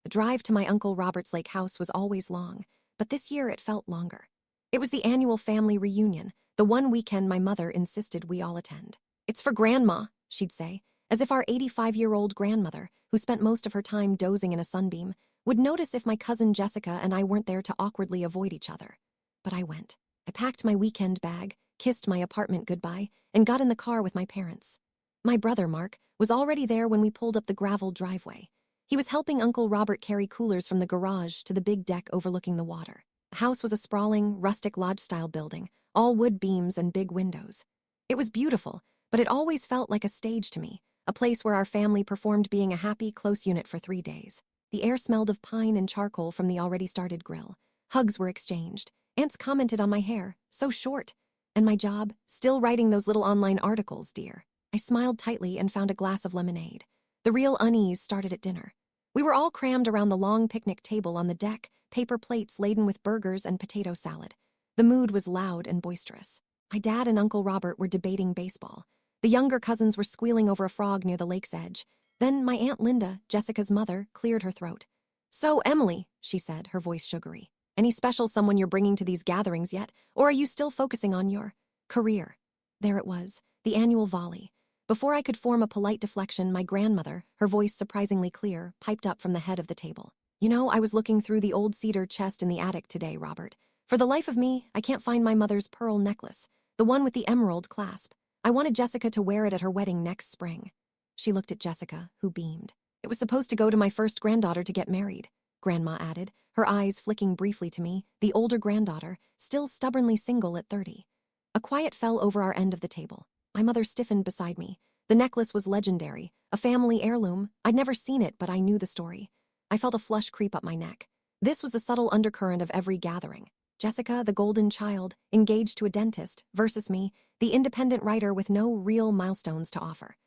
The drive to my Uncle Robert's lake house was always long, but this year it felt longer. It was the annual family reunion, the one weekend my mother insisted we all attend. "It's for Grandma," she'd say, as if our 85-year-old grandmother, who spent most of her time dozing in a sunbeam, would notice if my cousin Jessica and I weren't there to awkwardly avoid each other. But I went. I packed my weekend bag, kissed my apartment goodbye, and got in the car with my parents. My brother, Mark, was already there when we pulled up the gravel driveway. He was helping Uncle Robert carry coolers from the garage to the big deck overlooking the water. The house was a sprawling, rustic lodge-style building, all wood beams and big windows. It was beautiful, but it always felt like a stage to me, a place where our family performed being a happy, close unit for 3 days. The air smelled of pine and charcoal from the already started grill. Hugs were exchanged. Aunts commented on my hair, so short. And my job, still writing those little online articles, dear. I smiled tightly and found a glass of lemonade. The real unease started at dinner. We were all crammed around the long picnic table on the deck, paper plates laden with burgers and potato salad. The mood was loud and boisterous. My dad and Uncle Robert were debating baseball. The younger cousins were squealing over a frog near the lake's edge. Then my Aunt Linda, Jessica's mother, cleared her throat. "So, Emily," she said, her voice sugary, "any special someone you're bringing to these gatherings yet, or are you still focusing on your career?" There it was, the annual volley. Before I could form a polite deflection, my grandmother, her voice surprisingly clear, piped up from the head of the table. "You know, I was looking through the old cedar chest in the attic today, Robert. For the life of me, I can't find my mother's pearl necklace, the one with the emerald clasp. I wanted Jessica to wear it at her wedding next spring." She looked at Jessica, who beamed. "It was supposed to go to my first granddaughter to get married," Grandma added, her eyes flicking briefly to me, the older granddaughter, still stubbornly single at 30. A quiet fell over our end of the table. My mother stiffened beside me. The necklace was legendary, a family heirloom. I'd never seen it, but I knew the story. I felt a flush creep up my neck. This was the subtle undercurrent of every gathering. Jessica, the golden child, engaged to a dentist, versus me, the independent writer with no real milestones to offer.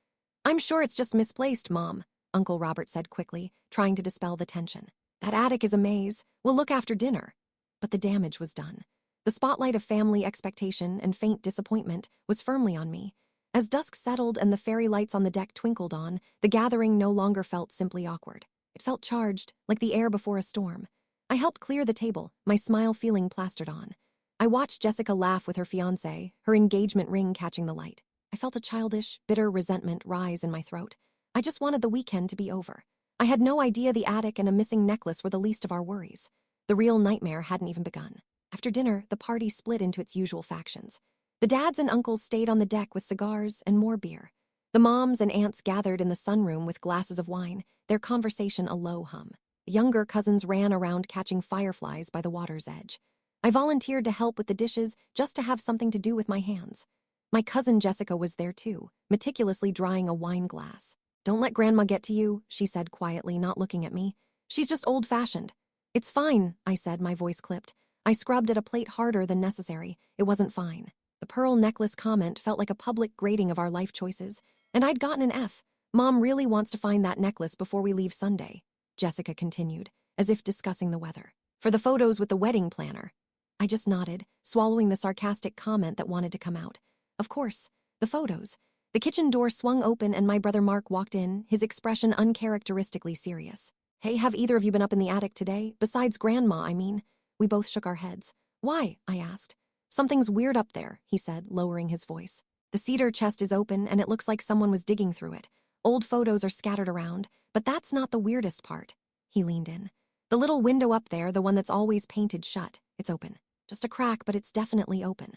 "I'm sure it's just misplaced, Mom," Uncle Robert said quickly, trying to dispel the tension. "That attic is a maze. We'll look after dinner." But the damage was done. The spotlight of family expectation and faint disappointment was firmly on me. As dusk settled and the fairy lights on the deck twinkled on, the gathering no longer felt simply awkward. It felt charged, like the air before a storm. I helped clear the table, my smile feeling plastered on. I watched Jessica laugh with her fiancé, her engagement ring catching the light. I felt a childish, bitter resentment rise in my throat. I just wanted the weekend to be over. I had no idea the attic and a missing necklace were the least of our worries. The real nightmare hadn't even begun. After dinner, the party split into its usual factions. The dads and uncles stayed on the deck with cigars and more beer. The moms and aunts gathered in the sunroom with glasses of wine, their conversation a low hum. The younger cousins ran around catching fireflies by the water's edge. I volunteered to help with the dishes just to have something to do with my hands. My cousin Jessica was there too, meticulously drying a wine glass. "Don't let Grandma get to you," she said quietly, not looking at me. "She's just old-fashioned." "It's fine," I said, my voice clipped. I scrubbed at a plate harder than necessary. It wasn't fine. The pearl necklace comment felt like a public grading of our life choices, and I'd gotten an F. "Mom really wants to find that necklace before we leave Sunday," Jessica continued, as if discussing the weather. "For the photos with the wedding planner." I just nodded, swallowing the sarcastic comment that wanted to come out. Of course, the photos. The kitchen door swung open and my brother Mark walked in, his expression uncharacteristically serious. "Hey, have either of you been up in the attic today? Besides Grandma, I mean." We both shook our heads. "Why?" I asked. "Something's weird up there," he said, lowering his voice. "The cedar chest is open and it looks like someone was digging through it. Old photos are scattered around, but that's not the weirdest part." He leaned in. "The little window up there, the one that's always painted shut, it's open. Just a crack, but it's definitely open."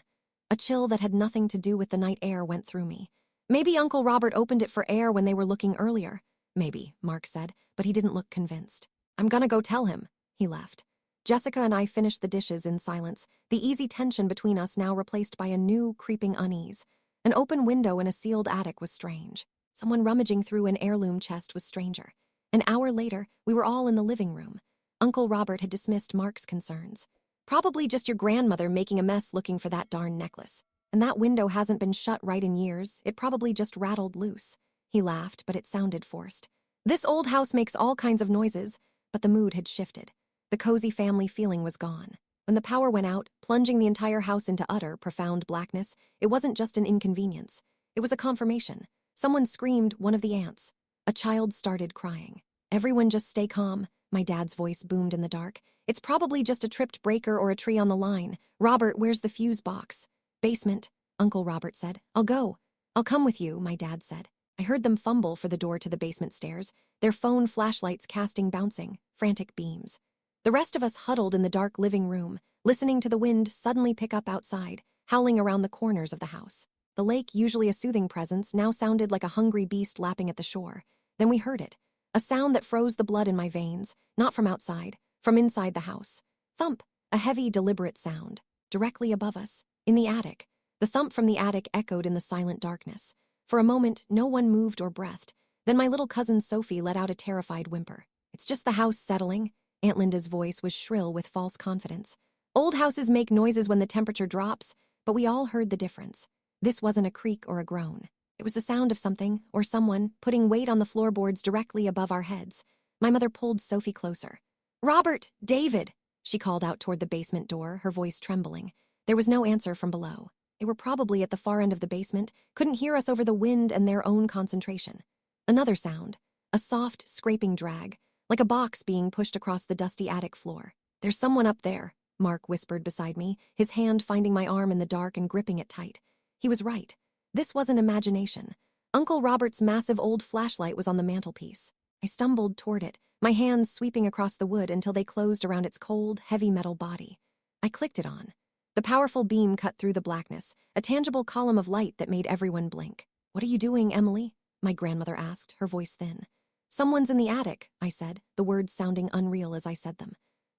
A chill that had nothing to do with the night air went through me. "Maybe Uncle Robert opened it for air when they were looking earlier." "Maybe," Mark said, but he didn't look convinced. "I'm gonna go tell him." He left. Jessica and I finished the dishes in silence, the easy tension between us now replaced by a new, creeping unease. An open window in a sealed attic was strange. Someone rummaging through an heirloom chest was stranger. An hour later, we were all in the living room. Uncle Robert had dismissed Mark's concerns. "Probably just your grandmother making a mess looking for that darn necklace. And that window hasn't been shut right in years. It probably just rattled loose." He laughed, but it sounded forced. "This old house makes all kinds of noises," but the mood had shifted. The cozy family feeling was gone. When the power went out, plunging the entire house into utter, profound blackness, it wasn't just an inconvenience. It was a confirmation. Someone screamed, one of the aunts. A child started crying. "Everyone just stay calm," my dad's voice boomed in the dark. It's probably just a tripped breaker or a tree on the line. Robert, where's the fuse box? Basement, Uncle Robert said. I'll go. I'll come with you, my dad said. I heard them fumble for the door to the basement stairs, their phone flashlights casting bouncing, frantic beams. The rest of us huddled in the dark living room, listening to the wind suddenly pick up outside, howling around the corners of the house. The lake, usually a soothing presence, now sounded like a hungry beast lapping at the shore. Then we heard it, a sound that froze the blood in my veins, not from outside, from inside the house. Thump, a heavy, deliberate sound, directly above us, in the attic. The thump from the attic echoed in the silent darkness. For a moment, no one moved or breathed. Then my little cousin Sophie let out a terrified whimper. It's just the house settling. Aunt Linda's voice was shrill with false confidence. Old houses make noises when the temperature drops, but we all heard the difference. This wasn't a creak or a groan. It was the sound of something, or someone, putting weight on the floorboards directly above our heads. My mother pulled Sophie closer. Robert! David! She called out toward the basement door, her voice trembling. There was no answer from below. They were probably at the far end of the basement, couldn't hear us over the wind and their own concentration. Another sound, a soft, scraping drag, like a box being pushed across the dusty attic floor. There's someone up there, Mark whispered beside me, his hand finding my arm in the dark and gripping it tight. He was right. This wasn't imagination. Uncle Robert's massive old flashlight was on the mantelpiece. I stumbled toward it, my hands sweeping across the wood until they closed around its cold, heavy metal body. I clicked it on. The powerful beam cut through the blackness, a tangible column of light that made everyone blink. What are you doing, Emily? My grandmother asked, her voice thin. Someone's in the attic, I said, the words sounding unreal as I said them.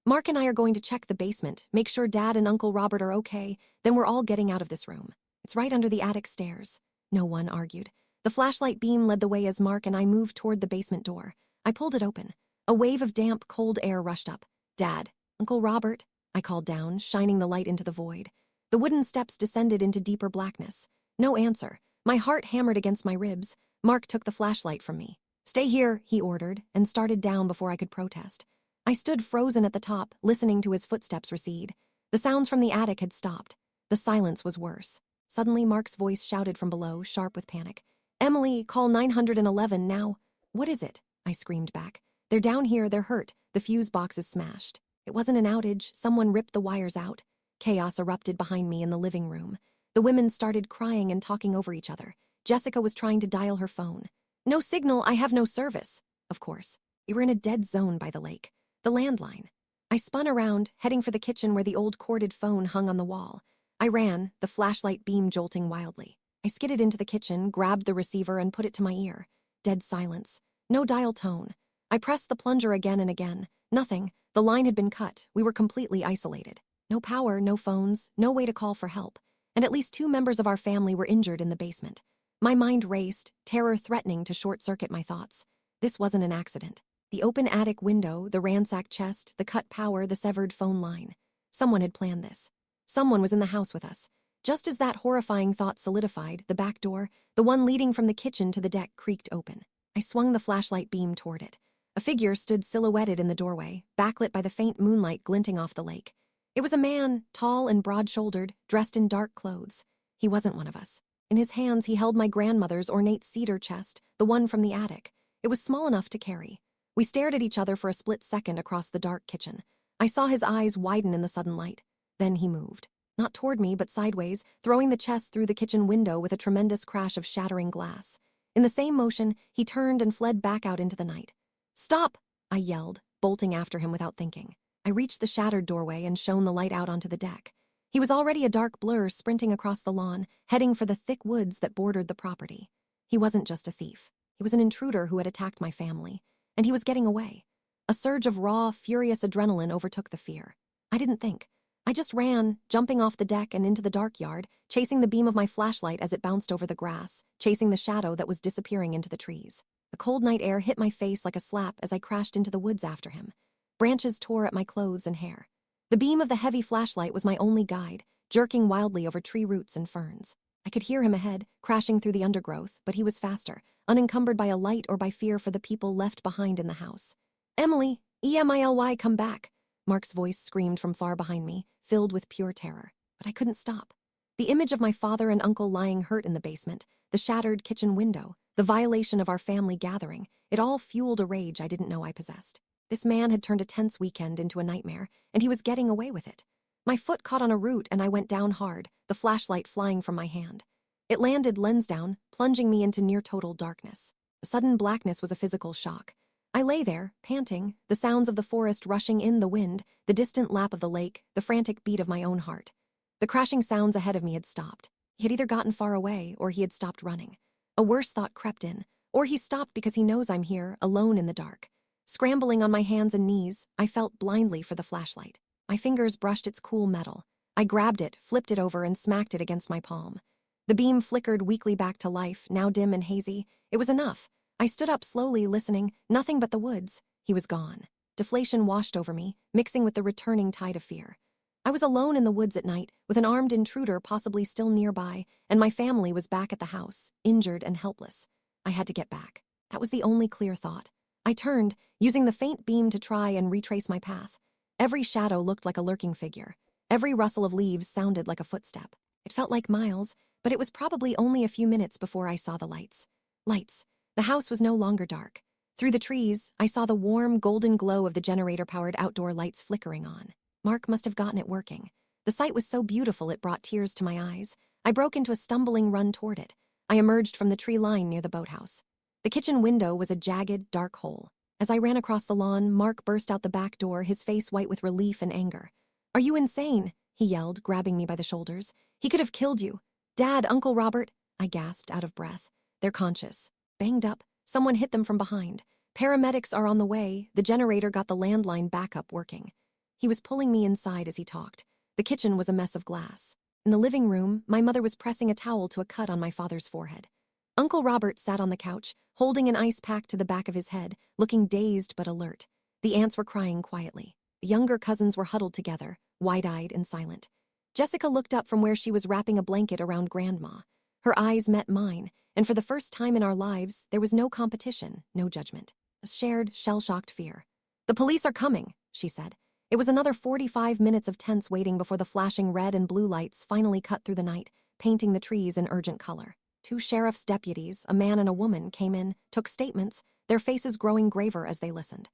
Mark and I are going to check the basement, make sure Dad and Uncle Robert are okay, then we're all getting out of this room. It's right under the attic stairs. No one argued. The flashlight beam led the way as Mark and I moved toward the basement door. I pulled it open. A wave of damp, cold air rushed up. Dad, Uncle Robert, I called down, shining the light into the void. The wooden steps descended into deeper blackness. No answer. My heart hammered against my ribs. Mark took the flashlight from me. Stay here, he ordered, and started down before I could protest. I stood frozen at the top, listening to his footsteps recede. The sounds from the attic had stopped. The silence was worse. Suddenly, Mark's voice shouted from below, sharp with panic. Emily, call 911 now. What is it? I screamed back. They're down here, they're hurt. The fuse box is smashed. It wasn't an outage. Someone ripped the wires out. Chaos erupted behind me in the living room. The women started crying and talking over each other. Jessica was trying to dial her phone. No signal, I have no service. Of course. We were in a dead zone by the lake. The landline. I spun around, heading for the kitchen where the old corded phone hung on the wall. I ran, the flashlight beam jolting wildly. I skidded into the kitchen, grabbed the receiver, and put it to my ear. Dead silence. No dial tone. I pressed the plunger again and again. Nothing. The line had been cut. We were completely isolated. No power, no phones, no way to call for help. And at least 2 members of our family were injured in the basement. My mind raced, terror threatening to short-circuit my thoughts. This wasn't an accident. The open attic window, the ransacked chest, the cut power, the severed phone line. Someone had planned this. Someone was in the house with us. Just as that horrifying thought solidified, the back door, the one leading from the kitchen to the deck, creaked open. I swung the flashlight beam toward it. A figure stood silhouetted in the doorway, backlit by the faint moonlight glinting off the lake. It was a man, tall and broad-shouldered, dressed in dark clothes. He wasn't one of us. In his hands, he held my grandmother's ornate cedar chest, the one from the attic. It was small enough to carry. We stared at each other for a split second across the dark kitchen. I saw his eyes widen in the sudden light. Then he moved. Not toward me, but sideways, throwing the chest through the kitchen window with a tremendous crash of shattering glass. In the same motion, he turned and fled back out into the night. Stop! I yelled, bolting after him without thinking. I reached the shattered doorway and shone the light out onto the deck. He was already a dark blur sprinting across the lawn, heading for the thick woods that bordered the property. He wasn't just a thief. He was an intruder who had attacked my family. And he was getting away. A surge of raw, furious adrenaline overtook the fear. I didn't think. I just ran, jumping off the deck and into the dark yard, chasing the beam of my flashlight as it bounced over the grass, chasing the shadow that was disappearing into the trees. The cold night air hit my face like a slap as I crashed into the woods after him. Branches tore at my clothes and hair. The beam of the heavy flashlight was my only guide, jerking wildly over tree roots and ferns. I could hear him ahead, crashing through the undergrowth, but he was faster, unencumbered by a light or by fear for the people left behind in the house. Emily, Emily, come back, Mark's voice screamed from far behind me, filled with pure terror. But I couldn't stop. The image of my father and uncle lying hurt in the basement, the shattered kitchen window, the violation of our family gathering, it all fueled a rage I didn't know I possessed. This man had turned a tense weekend into a nightmare, and he was getting away with it. My foot caught on a root and I went down hard, the flashlight flying from my hand. It landed lens down, plunging me into near-total darkness. The sudden blackness was a physical shock. I lay there, panting, the sounds of the forest rushing in the wind, the distant lap of the lake, the frantic beat of my own heart. The crashing sounds ahead of me had stopped. He had either gotten far away or he had stopped running. A worse thought crept in, or he stopped because he knows I'm here, alone in the dark. Scrambling on my hands and knees, I felt blindly for the flashlight. My fingers brushed its cool metal. I grabbed it, flipped it over, and smacked it against my palm. The beam flickered weakly back to life, now dim and hazy. It was enough. I stood up slowly, listening. Nothing but the woods. He was gone. Deflation washed over me, mixing with the returning tide of fear. I was alone in the woods at night, with an armed intruder possibly still nearby, and my family was back at the house, injured and helpless. I had to get back. That was the only clear thought. I turned, using the faint beam to try and retrace my path. Every shadow looked like a lurking figure. Every rustle of leaves sounded like a footstep. It felt like miles, but it was probably only a few minutes before I saw the lights. Lights. The house was no longer dark. Through the trees, I saw the warm, golden glow of the generator-powered outdoor lights flickering on. Mark must have gotten it working. The sight was so beautiful it brought tears to my eyes. I broke into a stumbling run toward it. I emerged from the tree line near the boathouse. The kitchen window was a jagged, dark hole. As I ran across the lawn, Mark burst out the back door, his face white with relief and anger. "Are you insane?" he yelled, grabbing me by the shoulders. "He could have killed you." "Dad, Uncle Robert," I gasped, out of breath. "They're conscious. Banged up. Someone hit them from behind. Paramedics are on the way. The generator got the landline backup working." He was pulling me inside as he talked. The kitchen was a mess of glass. In the living room, my mother was pressing a towel to a cut on my father's forehead. Uncle Robert sat on the couch, holding an ice pack to the back of his head, looking dazed but alert. The aunts were crying quietly. The younger cousins were huddled together, wide-eyed and silent. Jessica looked up from where she was wrapping a blanket around Grandma. Her eyes met mine, and for the first time in our lives, there was no competition, no judgment. A shared, shell-shocked fear. "The police are coming," she said. It was another 45 minutes of tense waiting before the flashing red and blue lights finally cut through the night, painting the trees in urgent color. 2 sheriff's deputies, a man and a woman, came in, took statements, their faces growing graver as they listened.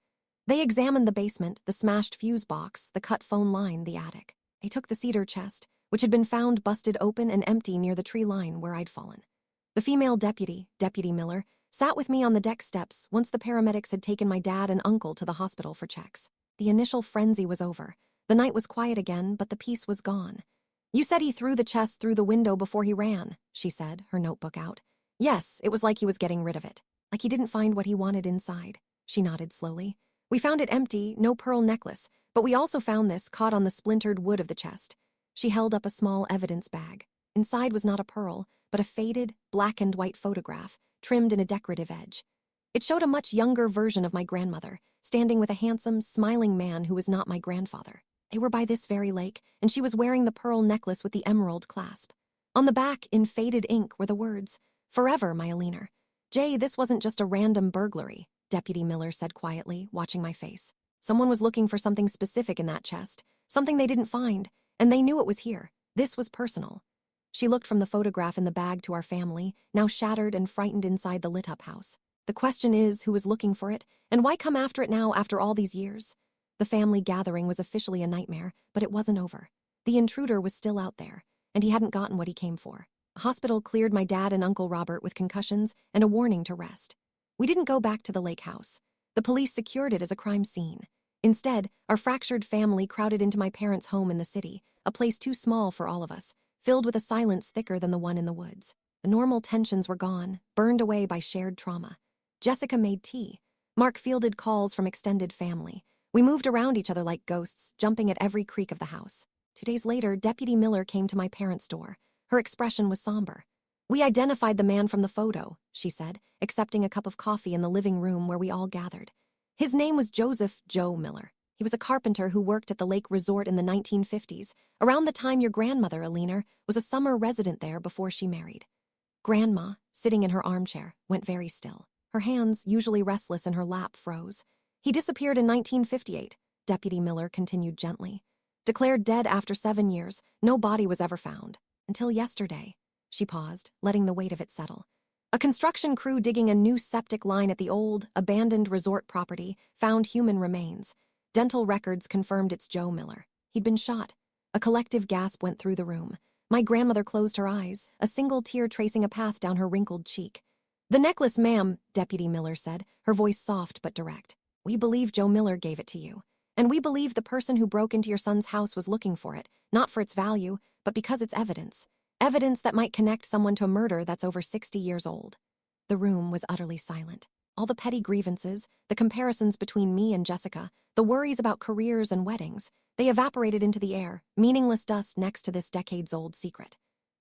They examined the basement, the smashed fuse box, the cut phone line, the attic. They took the cedar chest, which had been found busted open and empty near the tree line where I'd fallen. The female deputy, Deputy Miller, sat with me on the deck steps once the paramedics had taken my dad and uncle to the hospital for checks. The initial frenzy was over. The night was quiet again, but the peace was gone. "You said he threw the chest through the window before he ran," she said, her notebook out. "Yes, it was like he was getting rid of it. Like he didn't find what he wanted inside." She nodded slowly. "We found it empty, no pearl necklace, but we also found this caught on the splintered wood of the chest." She held up a small evidence bag. Inside was not a pearl, but a faded, black and white photograph, trimmed in a decorative edge. It showed a much younger version of my grandmother, standing with a handsome, smiling man who was not my grandfather. They were by this very lake, and she was wearing the pearl necklace with the emerald clasp. On the back, in faded ink, were the words, "Forever, my Aliner." "Jay, this wasn't just a random burglary," Deputy Miller said quietly, watching my face. "Someone was looking for something specific in that chest, something they didn't find, and they knew it was here. This was personal." She looked from the photograph in the bag to our family, now shattered and frightened inside the lit-up house. "The question is, who was looking for it, and why come after it now after all these years?" The family gathering was officially a nightmare, but it wasn't over. The intruder was still out there, and he hadn't gotten what he came for. A hospital cleared my dad and Uncle Robert with concussions and a warning to rest. We didn't go back to the lake house. The police secured it as a crime scene. Instead, our fractured family crowded into my parents' home in the city, a place too small for all of us, filled with a silence thicker than the one in the woods. The normal tensions were gone, burned away by shared trauma. Jessica made tea. Mark fielded calls from extended family. We moved around each other like ghosts, jumping at every creak of the house. 2 days later, Deputy Miller came to my parents' door. Her expression was somber. "We identified the man from the photo," she said, accepting a cup of coffee in the living room where we all gathered. "His name was Joseph Joe Miller. He was a carpenter who worked at the lake resort in the 1950s, around the time your grandmother, Aliner, was a summer resident there before she married." Grandma, sitting in her armchair, went very still. Her hands, usually restless in her lap, froze. "He disappeared in 1958, Deputy Miller continued gently. "Declared dead after 7 years, no body was ever found. Until yesterday." She paused, letting the weight of it settle. A construction crew digging a new septic line at the old, abandoned resort property found human remains. Dental records confirmed it's Joe Miller. He'd been shot. A collective gasp went through the room. My grandmother closed her eyes, a single tear tracing a path down her wrinkled cheek. "The necklace, ma'am," Deputy Miller said, her voice soft but direct. "We believe Joe Miller gave it to you. And we believe the person who broke into your son's house was looking for it, not for its value, but because it's evidence. Evidence that might connect someone to a murder that's over 60 years old." The room was utterly silent. All the petty grievances, the comparisons between me and Jessica, the worries about careers and weddings, they evaporated into the air, meaningless dust next to this decades-old secret.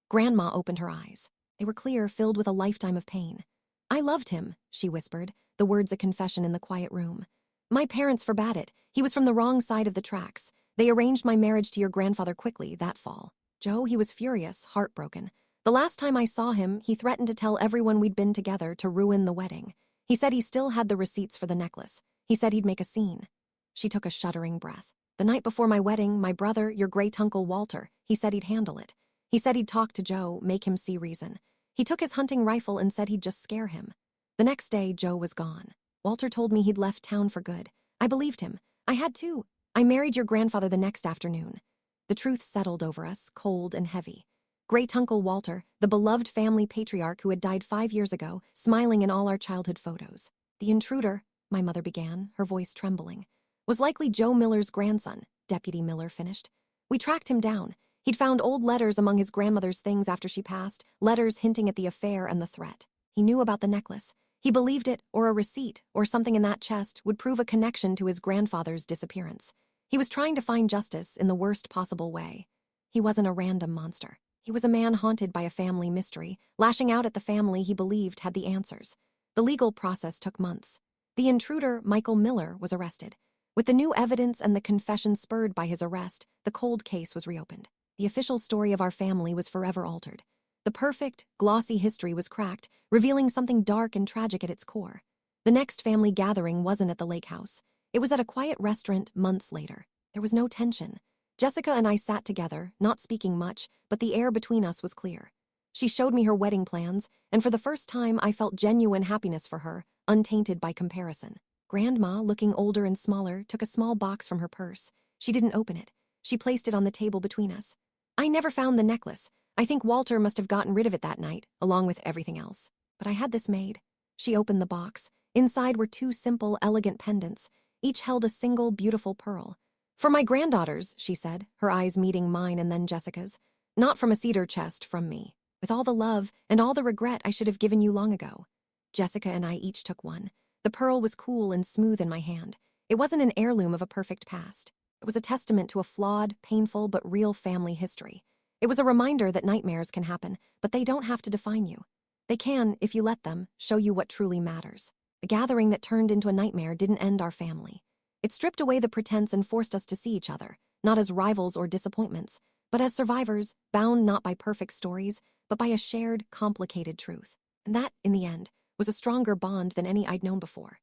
Grandma opened her eyes. They were clear, filled with a lifetime of pain. "I loved him," she whispered, the words a confession in the quiet room. "My parents forbade it. He was from the wrong side of the tracks. They arranged my marriage to your grandfather quickly, that fall. Joe, he was furious, heartbroken. The last time I saw him, he threatened to tell everyone we'd been together to ruin the wedding. He said he still had the receipts for the necklace. He said he'd make a scene." She took a shuddering breath. "The night before my wedding, my brother, your great-uncle Walter, he said he'd handle it. He said he'd talk to Joe, make him see reason. He took his hunting rifle and said he'd just scare him. The next day, Joe was gone. Walter told me he'd left town for good. I believed him. I had to. I married your grandfather the next afternoon." The truth settled over us, cold and heavy. Great-uncle Walter, the beloved family patriarch who had died 5 years ago, smiling in all our childhood photos. "The intruder," my mother began, her voice trembling, "was likely Joe Miller's grandson," Deputy Miller finished. "We tracked him down. He'd found old letters among his grandmother's things after she passed, letters hinting at the affair and the threat. He knew about the necklace. He believed it, or a receipt, or something in that chest, would prove a connection to his grandfather's disappearance. He was trying to find justice in the worst possible way. He wasn't a random monster. He was a man haunted by a family mystery, lashing out at the family he believed had the answers. The legal process took months. The intruder, Michael Miller, was arrested. With the new evidence and the confession spurred by his arrest, the cold case was reopened. The official story of our family was forever altered. The perfect, glossy history was cracked, revealing something dark and tragic at its core. The next family gathering wasn't at the lake house. It was at a quiet restaurant months later. There was no tension. Jessica and I sat together, not speaking much, but the air between us was clear. She showed me her wedding plans, and for the first time I felt genuine happiness for her, untainted by comparison. Grandma, looking older and smaller, took a small box from her purse. She didn't open it. She placed it on the table between us. "I never found the necklace. I think Walter must have gotten rid of it that night, along with everything else. But I had this made." She opened the box. Inside were 2 simple, elegant pendants. Each held a single, beautiful pearl. "For my granddaughters," she said, her eyes meeting mine and then Jessica's. "Not from a cedar chest, from me. With all the love and all the regret I should have given you long ago." Jessica and I each took one. The pearl was cool and smooth in my hand. It wasn't an heirloom of a perfect past. It was a testament to a flawed, painful, but real family history. It was a reminder that nightmares can happen, but they don't have to define you. They can, if you let them, show you what truly matters. The gathering that turned into a nightmare didn't end our family. It stripped away the pretense and forced us to see each other, not as rivals or disappointments, but as survivors, bound not by perfect stories, but by a shared, complicated truth. And that, in the end, was a stronger bond than any I'd known before.